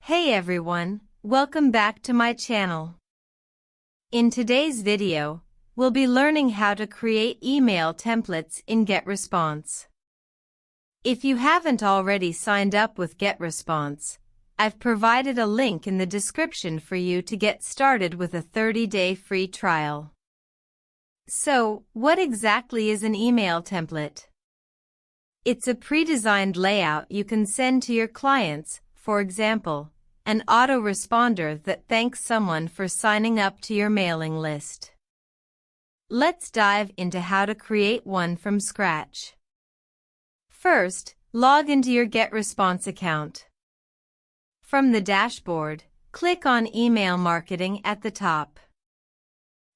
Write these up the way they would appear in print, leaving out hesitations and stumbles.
Hey everyone, welcome back to my channel. In today's video, we'll be learning how to create email templates in GetResponse. If you haven't already signed up with GetResponse, I've provided a link in the description for you to get started with a 30-day free trial. So, what exactly is an email template? It's a pre-designed layout you can send to your clients, for example, an autoresponder that thanks someone for signing up to your mailing list. Let's dive into how to create one from scratch. First, log into your GetResponse account. From the dashboard, click on Email Marketing at the top.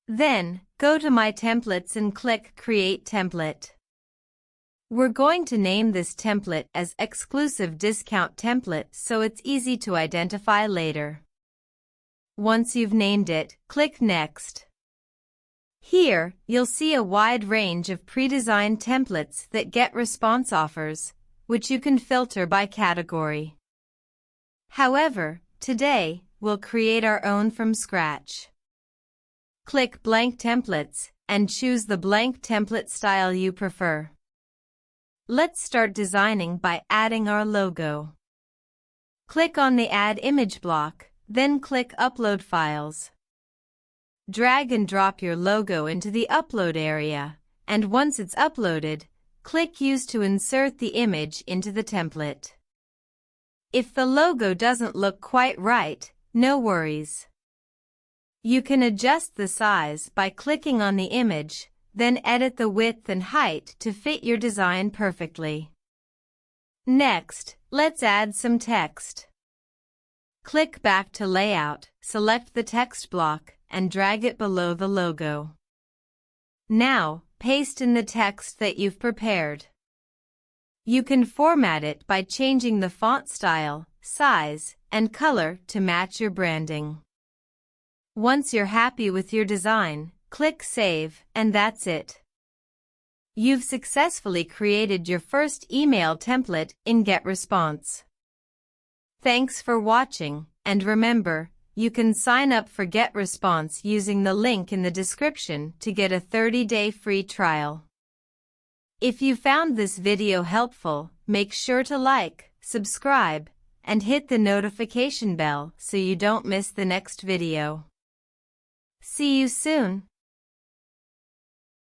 Then, go to My Templates and click Create Template. We're going to name this template as Exclusive Discount Template so it's easy to identify later. Once you've named it, click Next. Here, you'll see a wide range of pre-designed templates that GetResponse offers, which you can filter by category. However, today, we'll create our own from scratch. Click Blank Templates and choose the blank template style you prefer. Let's start designing by adding our logo. Click on the Add Image block, then click Upload Files. Drag and drop your logo into the upload area, and once it's uploaded, click Use to insert the image into the template. If the logo doesn't look quite right, no worries. You can adjust the size by clicking on the image, then edit the width and height to fit your design perfectly. Next, let's add some text. Click back to Layout, select the text block, and drag it below the logo. Now, paste in the text that you've prepared. You can format it by changing the font style, size, and color to match your branding. Once you're happy with your design, click Save, and that's it. You've successfully created your first email template in GetResponse. Thanks for watching, and remember, you can sign up for GetResponse using the link in the description to get a 30-day free trial. If you found this video helpful, make sure to like, subscribe, and hit the notification bell so you don't miss the next video. See you soon!